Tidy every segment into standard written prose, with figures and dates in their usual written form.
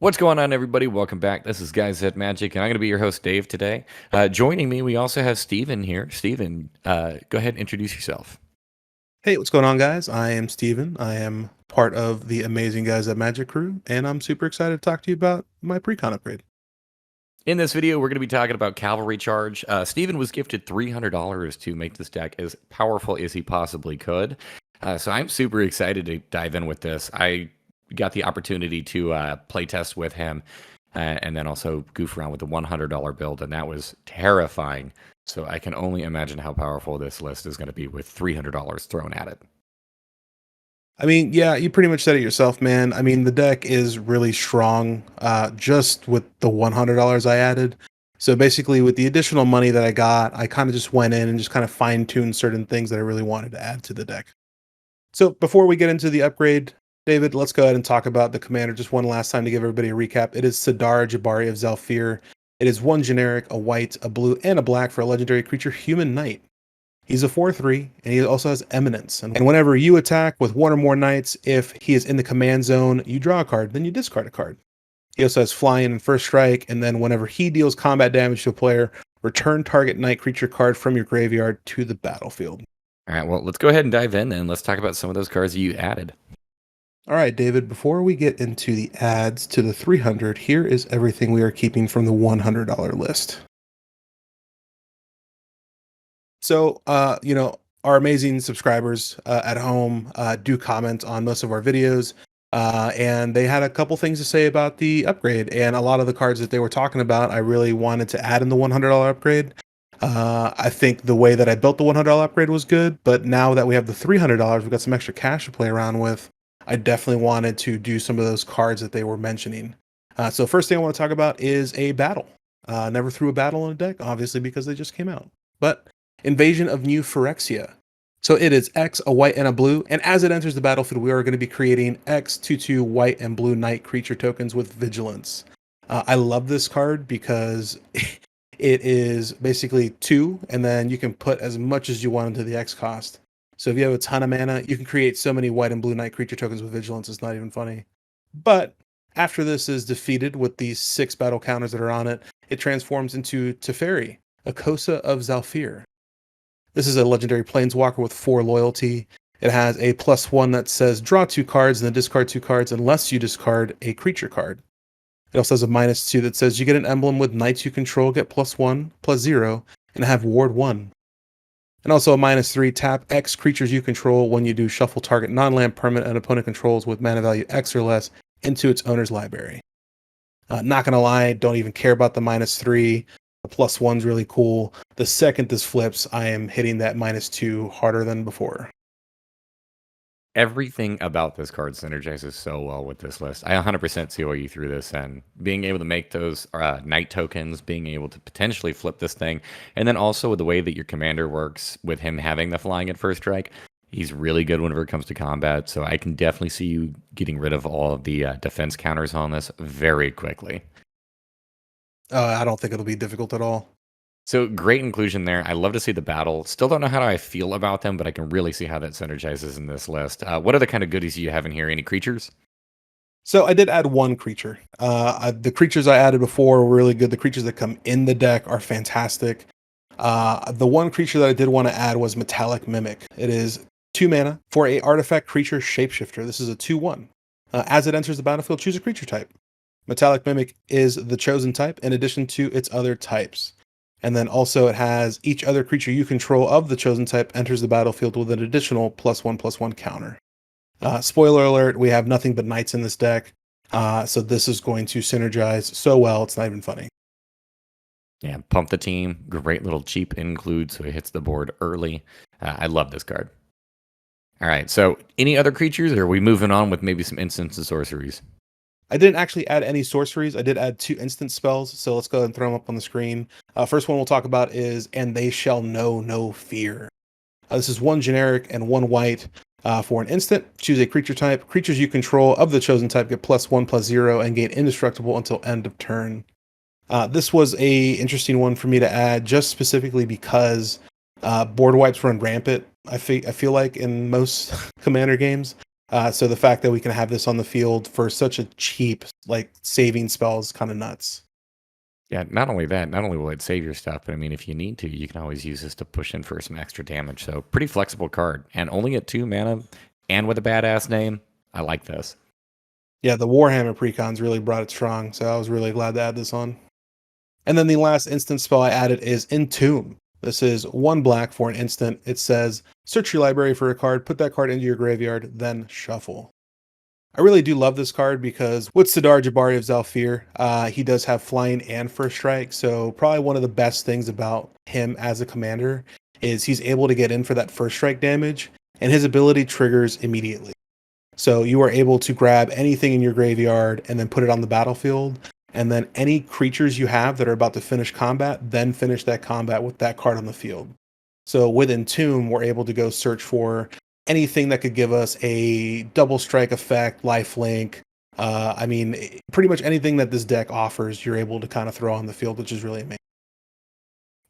What's going on, everybody? Welcome back. This is Guys at Magic, and I'm going to be your host, Dave, today. Joining me, we also have Steven here. Steven, go ahead and introduce yourself. Hey, what's going on, guys? I am Steven. I am part of the amazing Guys at Magic crew, and I'm super excited to talk to you about my Precon upgrade. In this video, we're going to be talking about Cavalry Charge. Steven was gifted $300 to make this deck as powerful as he possibly could. So I'm super excited to dive in with this. I got the opportunity to play test with him and then also goof around with the $100 build, and that was terrifying. So I can only imagine how powerful this list is going to be with $300 thrown at it. I mean, yeah, you pretty much said it yourself, man. I mean, the deck is really strong just with the $100 I added. So basically, with the additional money that I got, I kind of just went in and just kind of fine-tuned certain things that I really wanted to add to the deck. So before we get into the upgrade, David, let's go ahead and talk about the commander just one last time to give everybody a recap. It is Sidar, Jabari of Zhalfir. It is one generic, a white, a blue, and a black for a legendary creature, Human Knight. He's a 4/3, and he also has Eminence. And whenever you attack with one or more knights, if he is in the command zone, you draw a card, then you discard a card. He also has Flying and First Strike, and then whenever he deals combat damage to a player, return target knight creature card from your graveyard to the battlefield. All right, well, let's go ahead and dive in and let's talk about some of those cards you added. All right, David, before we get into the adds to the 300, here is everything we are keeping from the $100 list. So, our amazing subscribers at home do comment on most of our videos, and they had a couple things to say about the upgrade. And a lot of the cards that they were talking about, I really wanted to add in the $100 upgrade. I think the way that I built the $100 upgrade was good, but now that we have the $300, we've got some extra cash to play around with. I definitely wanted to do some of those cards that they were mentioning. So first thing I want to talk about is a battle. Never threw a battle in a deck, obviously, because they just came out. But Invasion of New Phyrexia. So it is X, a white, and a blue. And as it enters the battlefield, we are going to be creating X 2/2 white and blue knight creature tokens with Vigilance. I love this card because it is basically 2, and then you can put as much as you want into the X cost. So if you have a ton of mana, you can create so many white and blue knight creature tokens with Vigilance, it's not even funny. But after this is defeated with these 6 battle counters that are on it, it transforms into Teferi, a Kosa of Zhalfir. This is a legendary planeswalker with 4 loyalty. It has a +1 that says draw 2 cards and then discard 2 cards unless you discard a creature card. It also has a -2 that says you get an emblem with knights you control, get +1/+0, and have ward 1. And also a -3, tap X creatures you control when you do shuffle target non-land permanent and opponent controls with mana value X or less into its owner's library. Not gonna lie, don't even care about the -3. The +1's really cool. The second this flips, I am hitting that -2 harder than before. Everything about this card synergizes so well with this list. I 100% see why you threw this in. Being able to make those night tokens, being able to potentially flip this thing, and then also with the way that your commander works with him having the flying at first strike, he's really good whenever it comes to combat. So I can definitely see you getting rid of all of the defense counters on this very quickly. I don't think it'll be difficult at all. So great inclusion there. I love to see the battle. Still don't know how I feel about them, but I can really see how that synergizes in this list. What other kind of goodies do you have in here? Any creatures? So I did add one creature. The creatures I added before were really good. The creatures that come in the deck are fantastic. The one creature that I did want to add was Metallic Mimic. It is 2 mana for a artifact creature shapeshifter. This is a 2/1. As it enters the battlefield, choose a creature type. Metallic Mimic is the chosen type in addition to its other types. And then also it has each other creature you control of the chosen type enters the battlefield with an additional +1/+1 counter. Spoiler alert, we have nothing but knights in this deck. So this is going to synergize so well, it's not even funny. Yeah, pump the team. Great little cheap include, so it hits the board early. I love this card. All right, so any other creatures, or are we moving on with maybe some instants and sorceries? I didn't actually add any sorceries. I did add 2 instant spells, so let's go ahead and throw them up on the screen. First one we'll talk about is And They Shall Know No Fear. This is 1 generic and 1 white. For an instant, choose a creature type. Creatures you control of the chosen type get +1/+0 and gain indestructible until end of turn. This was a interesting one for me to add, just specifically because board wipes run rampant. I feel like in most Commander games, So the fact that we can have this on the field for such a cheap, like, saving spell is kind of nuts. Yeah, not only that, not only will it save your stuff, but I mean, if you need to, you can always use this to push in for some extra damage. So pretty flexible card, and only at 2 mana, and with a badass name. I like this. Yeah, the Warhammer Precons really brought it strong, so I was really glad to add this on. And then the last instant spell I added is Entomb. This is 1 black for an instant. It says, search your library for a card, put that card into your graveyard, then shuffle. I really do love this card because with Sidar, Jabari of Zhalfir, he does have flying and first strike. So probably one of the best things about him as a commander is he's able to get in for that first strike damage, and his ability triggers immediately. So you are able to grab anything in your graveyard and then put it on the battlefield. And then any creatures you have that are about to finish combat, then finish that combat with that card on the field. So with Entomb, we're able to go search for anything that could give us a double strike effect, lifelink. I mean, pretty much anything that this deck offers, you're able to kind of throw on the field, which is really amazing.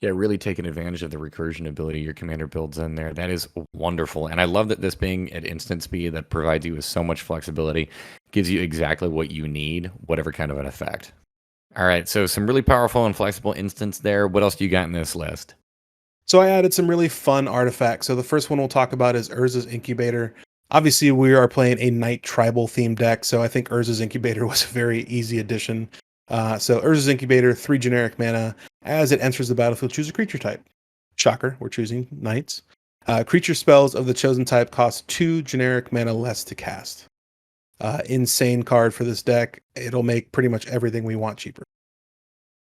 Yeah, really taking advantage of the recursion ability your commander builds in there. That is wonderful. And I love that this being at instant speed that provides you with so much flexibility, gives you exactly what you need, whatever kind of an effect. All right, so some really powerful and flexible instants there. What else do you got in this list? So I added some really fun artifacts. So the first one we'll talk about is Urza's Incubator. Obviously, we are playing a Night Tribal themed deck, so I think Urza's Incubator was a very easy addition. So Urza's Incubator, 3 generic mana. As it enters the battlefield, choose a creature type. Shocker, we're choosing Knights. Creature spells of the chosen type cost 2 generic mana less to cast. Insane card for this deck. It'll make pretty much everything we want cheaper.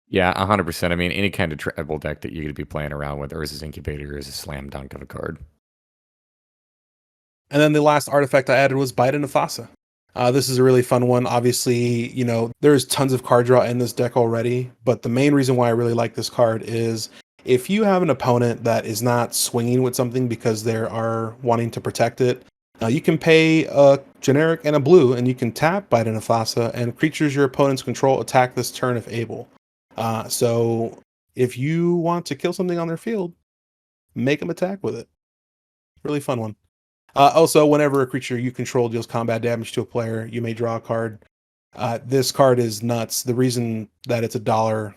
Yeah, 100%. I mean, any kind of tribal deck that you're going to be playing around with, Urza's Incubator is a slam dunk of a card. And then the last artifact I added was Bite and Nefasa. This is a really fun one. Obviously, there's tons of card draw in this deck already, but the main reason why I really like this card is if you have an opponent that is not swinging with something because they are wanting to protect it, you can pay a generic and a blue, and you can tap Bite and Nefasa, and creatures your opponents control attack this turn if able. So if you want to kill something on their field, make them attack with it. Really fun one. Also, whenever a creature you control deals combat damage to a player, you may draw a card. This card is nuts. The reason that it's $1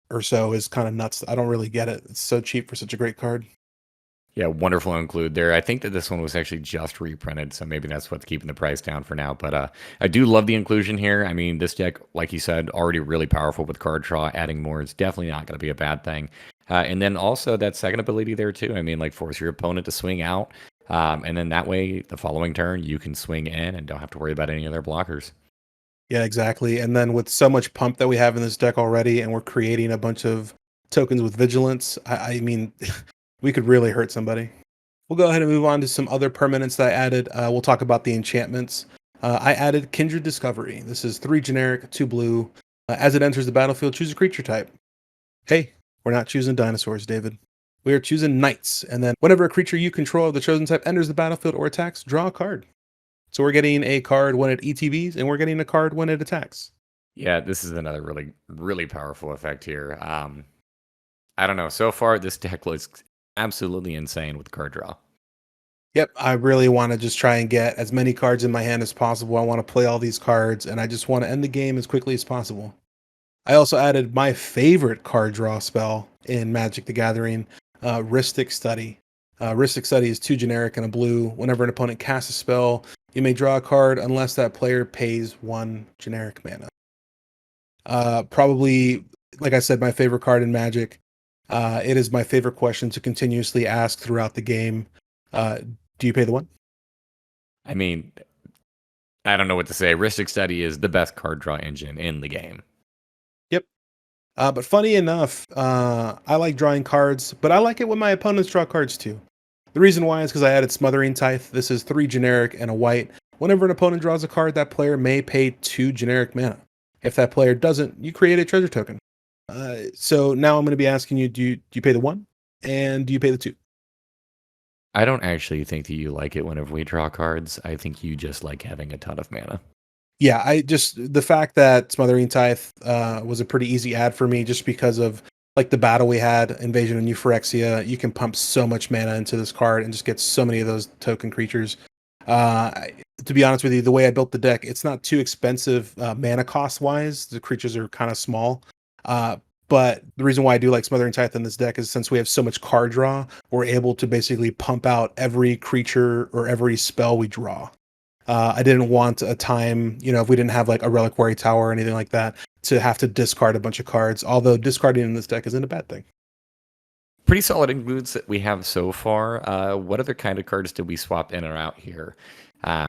or so is kind of nuts. I don't really get it. It's so cheap for such a great card. Yeah, wonderful include there. I think that this one was actually just reprinted, so maybe that's what's keeping the price down for now. But I do love the inclusion here. I mean, this deck, like you said, already really powerful with card draw. Adding more is definitely not going to be a bad thing. And then also that second ability there too. I mean, like force your opponent to swing out, and then that way the following turn you can swing in and don't have to worry about any of their blockers. Yeah, exactly. And then with so much pump that we have in this deck already, and we're creating a bunch of tokens with vigilance, I mean, we could really hurt somebody. We'll go ahead and move on to some other permanents that I added. We'll talk about the enchantments. I added Kindred Discovery. This is 3 generic, 2 blue. As it enters the battlefield, choose a creature type. Hey, we're not choosing dinosaurs, David. We are choosing knights. And then whenever a creature you control of the chosen type enters the battlefield or attacks, draw a card. So we're getting a card when it ETBs, and we're getting a card when it attacks. Yeah, this is another really, really powerful effect here. I don't know. So far, this deck looks absolutely insane with card draw. Yep, I really want to just try and get as many cards in my hand as possible. I want to play all these cards, and I just want to end the game as quickly as possible. I also added my favorite card draw spell in Magic the Gathering, Rhystic Study. Rhystic Study is 2 generic and a blue. Whenever an opponent casts a spell, you may draw a card unless that player pays 1 generic mana. Probably, like I said, my favorite card in Magic. It is my favorite question to continuously ask throughout the game. Do you pay the 1? I mean, I don't know what to say. Rhystic Study is the best card draw engine in the game. Yep. But funny enough, I like drawing cards, but I like it when my opponents draw cards too. The reason why is because I added Smothering Tithe. This is 3 generic and a white. Whenever an opponent draws a card, that player may pay 2 generic mana. If that player doesn't, you create a treasure token. So now I'm going to be asking you, do you pay the 1? And do you pay the 2? I don't actually think that you like it whenever we draw cards. I think you just like having a ton of mana. Yeah, the fact that Smothering Tithe was a pretty easy add for me just because of like the battle we had, Invasion of New Phyrexia. You can pump so much mana into this card and just get so many of those token creatures. To be honest with you, the way I built the deck, it's not too expensive mana cost wise. The creatures are kind of small. Uh, but the reason why I do like Smothering Tithe in this deck is since we have so much card draw, we're able to basically pump out every creature or every spell we draw. I didn't want a time, if we didn't have like a Reliquary Tower or anything like that, to have to discard a bunch of cards. Although discarding in this deck isn't a bad thing. Pretty solid includes that we have so far. What other kind of cards did we swap in or out here?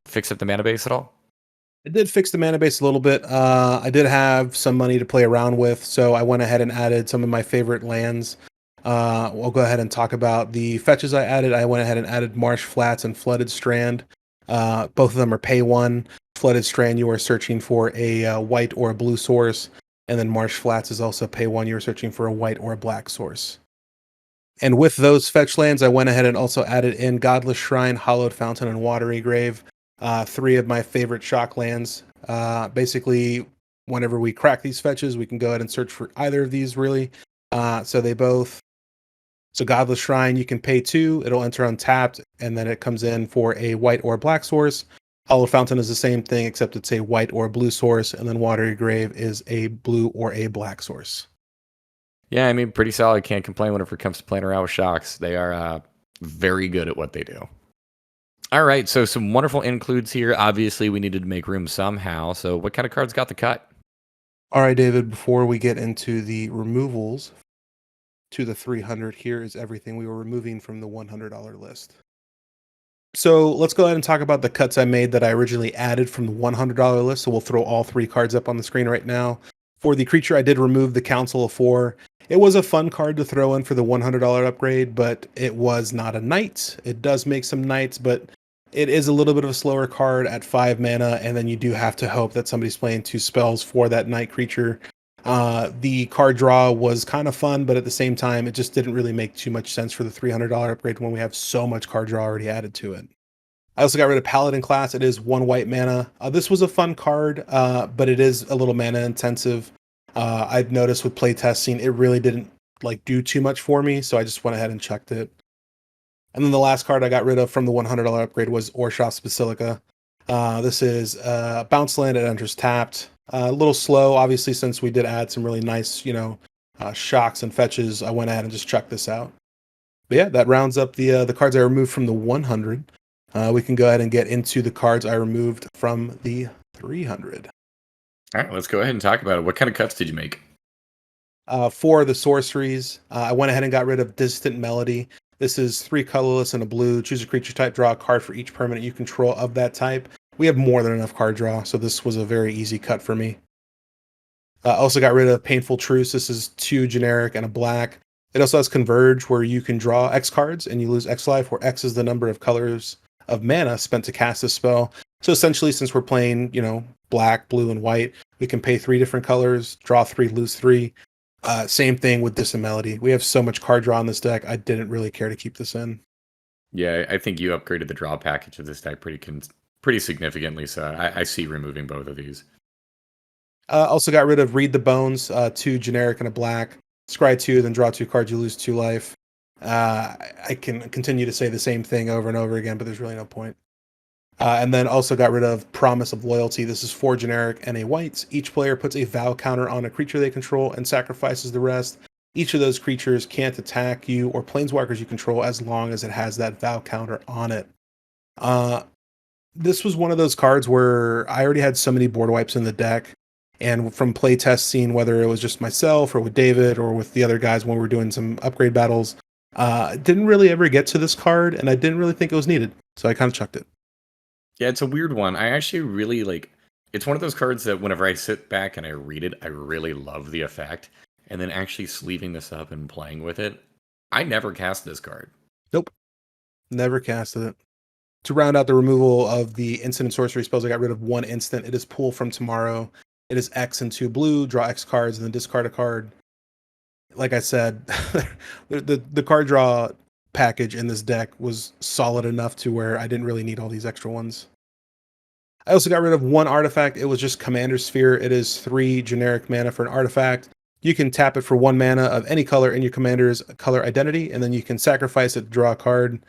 Fix up the mana base at all? I did fix the mana base a little bit. I did have some money to play around with, so I went ahead and added some of my favorite lands. We'll go ahead and talk about the fetches I added. I went ahead and added Marsh Flats and Flooded Strand. Both of them are pay one. Flooded Strand, you are searching for a white or a blue source, and then Marsh Flats is also pay one. You are searching for a white or a black source. And with those fetch lands, I went ahead and also added in Godless Shrine, Hallowed Fountain, and Watery Grave. Three of my favorite shock lands. Basically, whenever we crack these fetches, we can go ahead and search for either of these, really. So Godless Shrine, you can pay 2, it'll enter untapped, and then it comes in for a white or black source. Hallowed Fountain is the same thing, except it's a white or blue source, and then Watery Grave is a blue or a black source. Yeah, I mean, pretty solid. Can't complain whenever it comes to playing around with shocks. They are very good at what they do. All right, so some wonderful includes here. Obviously, we needed to make room somehow. So what kind of cards got the cut? All right, David, before we get into the removals to the 300, here is everything we were removing from the $100 list. So let's go ahead and talk about the cuts I made that I originally added from the $100 list. So we'll throw all 3 cards up on the screen right now. For the creature, I did remove the Council of 4. It was a fun card to throw in for the $100 upgrade, but it was not a knight. It does make some knights, but it is a little bit of a slower card at 5 mana, and then you do have to hope that somebody's playing 2 spells for that knight creature. The card draw was kind of fun, but at the same time, it just didn't really make too much sense for the $300 upgrade when we have so much card draw already added to it. I also got rid of Paladin class. It is 1 white mana. This was a fun card, but it is a little mana intensive. I've noticed with playtesting, it really didn't do too much for me, so I just went ahead and checked it. And then the last card I got rid of from the $100 upgrade was Orshoff's Basilica. This is bounce land. It enters tapped. A little slow, obviously, since we did add some really nice, shocks and fetches. I went ahead and just checked this out. But yeah, that rounds up the cards I removed from the 100. We can go ahead and get into the cards I removed from the 300. All right, let's go ahead and talk about it. What kind of cuts did you make? For the sorceries, I went ahead and got rid of Distant Melody. This is 3 colorless and a blue. Choose a creature type, draw a card for each permanent you control of that type. We have more than enough card draw, so this was a very easy cut for me. Also got rid of Painful Truce. This is 2 generic and a black. It also has Converge, where you can draw X cards and you lose X life, where X is the number of colors of mana spent to cast this spell. So essentially, since we're playing, black, blue, and white, we can pay 3 different colors, draw 3, lose 3. Same thing with Distant Melody. We have so much card draw in this deck, I didn't really care to keep this in. Yeah, I think you upgraded the draw package of this deck pretty significantly, so I see removing both of these. Also got rid of Read the Bones, 2 generic and a black. Scry 2, then draw 2 cards, you lose 2 life. I can continue to say the same thing over and over again, but there's really no point. And then also got rid of Promise of Loyalty. This is 4 generic and a white. Each player puts a vow counter on a creature they control and sacrifices the rest. Each of those creatures can't attack you or planeswalkers you control as long as it has that vow counter on it. This was one of those cards where I already had so many board wipes in the deck, and from playtest scene, whether it was just myself or with David or with the other guys when we were doing some upgrade battles, didn't really ever get to this card, and I didn't really think it was needed, so I kind of chucked it. Yeah, it's a weird one. I actually really it's one of those cards that whenever I sit back and I read it, I really love the effect. And then actually sleeving this up and playing with it, I never cast this card. Nope. Never casted it. To round out the removal of the instant and sorcery spells, I got rid of 1 instant. It is Pool from Tomorrow. It is X and 2 blue, draw X cards, and then discard a card. Like I said, the card draw package in this deck was solid enough to where I didn't really need all these extra ones. I also got rid of 1 artifact. It was just Commander Sphere. It is 3 generic mana for an artifact. You can tap it for 1 mana of any color in your commander's color identity, and then you can sacrifice it to draw a card.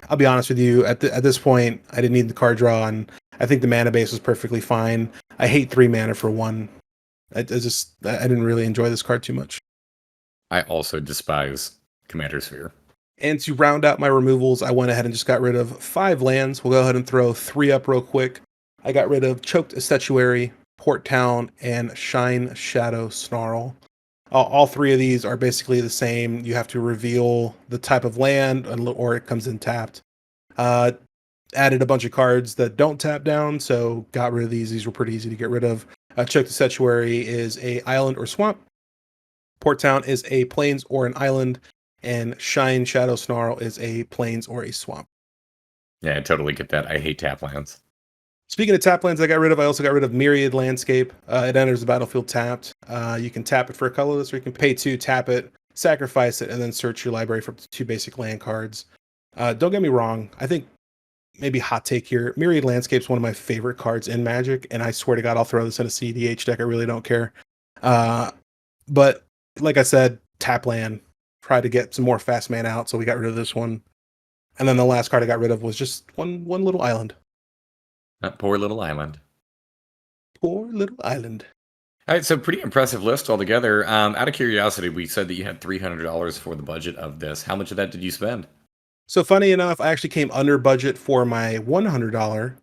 I'll be honest with you. At this point, I didn't need the card draw, and I think the mana base was perfectly fine. I hate 3 mana for one. I didn't really enjoy this card too much. I also despise Commander Sphere. And to round out my removals, I went ahead and just got rid of 5 lands. We'll go ahead and throw 3 up real quick. I got rid of Choked Estuary, Port Town, and Shine Shadow Snarl. All 3 of these are basically the same. You have to reveal the type of land, or it comes in tapped. Added a bunch of cards that don't tap down, so got rid of these. These were pretty easy to get rid of. Choked Estuary is a island or swamp. Port Town is a plains or an island, and Shine Shadow Snarl is a plains or a swamp. Yeah, I totally get that. I hate tap lands. Speaking of tap lands, I also got rid of Myriad Landscape. It enters the battlefield tapped. You can tap it for a colorless, or you can pay 2, tap it, sacrifice it, and then search your library for 2 basic land cards. Don't get me wrong. I think maybe hot take here. Myriad Landscape's one of my favorite cards in Magic, and I swear to God, I'll throw this in a CDH deck. I really don't care. But like I said, tap land. Try to get some more fast mana out, so we got rid of this one. And then the last card I got rid of was just one little island. That poor little island. Poor little island. All right, so pretty impressive list altogether. Out of curiosity, we said that you had $300 for the budget of this. How much of that did you spend? So funny enough, I actually came under budget for my $100.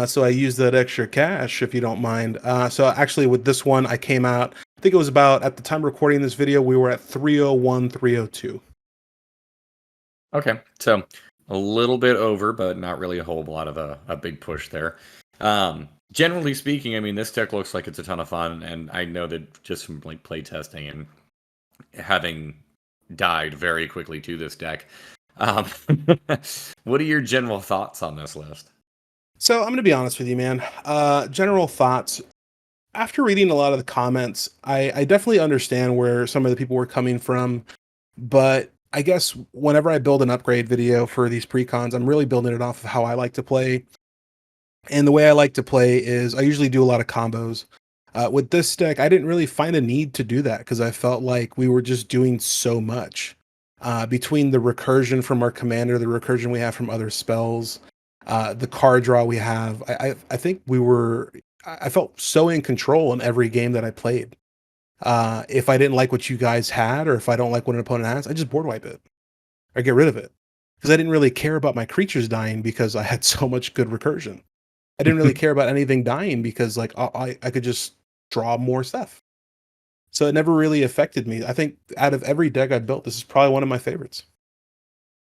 So I used that extra cash, if you don't mind. So actually with this one, I came out, I think it was about, at the time of recording this video, we were at 301, 302. Okay, so a little bit over, but not really a whole lot of a big push there. Generally speaking, I mean, this deck looks like it's a ton of fun, and I know that just from like play testing and having died very quickly to this deck. What are your general thoughts on this list? So I'm going to be honest with you, man. General thoughts. After reading a lot of the comments, I definitely understand where some of the people were coming from. But I guess whenever I build an upgrade video for these precons, I'm really building it off of how I like to play. And the way I like to play is I usually do a lot of combos. With this deck, I didn't really find a need to do that because I felt like we were just doing so much. Between the recursion from our commander, the recursion we have from other spells, the card draw we have, I think I felt so in control in every game that I played. If I didn't like what you guys had, or if I don't like what an opponent has, I just board wipe it or get rid of it. Because I didn't really care about my creatures dying because I had so much good recursion. I didn't really care about anything dying because like I could just draw more stuff. So it never really affected me. I think out of every deck I built, this is probably one of my favorites.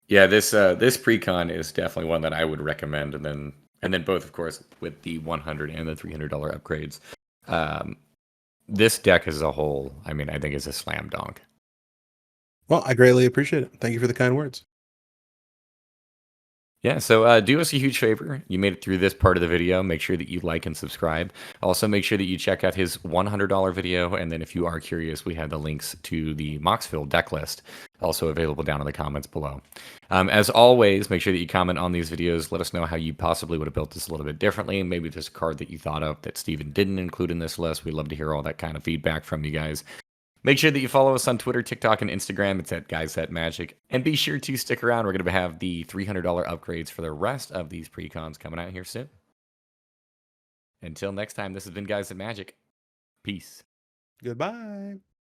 Yeah, this precon is definitely one that I would recommend, and then both, of course, with the $100 and the $300 upgrades. This deck as a whole, I mean, I think is a slam dunk. Well, I greatly appreciate it. Thank you for the kind words. Yeah, so do us a huge favor. You made it through this part of the video. Make sure that you like and subscribe. Also, make sure that you check out his $100 video. And then if you are curious, we have the links to the Moxville deck list also available down in the comments below. As always, make sure that you comment on these videos. Let us know how you possibly would have built this a little bit differently. Maybe there's a card that you thought of that Steven didn't include in this list. We'd love to hear all that kind of feedback from you guys. Make sure that you follow us on Twitter, TikTok, and Instagram. It's at GuysThatMagic. And be sure to stick around. We're going to have the $300 upgrades for the rest of these precons coming out here soon. Until next time, this has been Guys That Magic. Peace. Goodbye.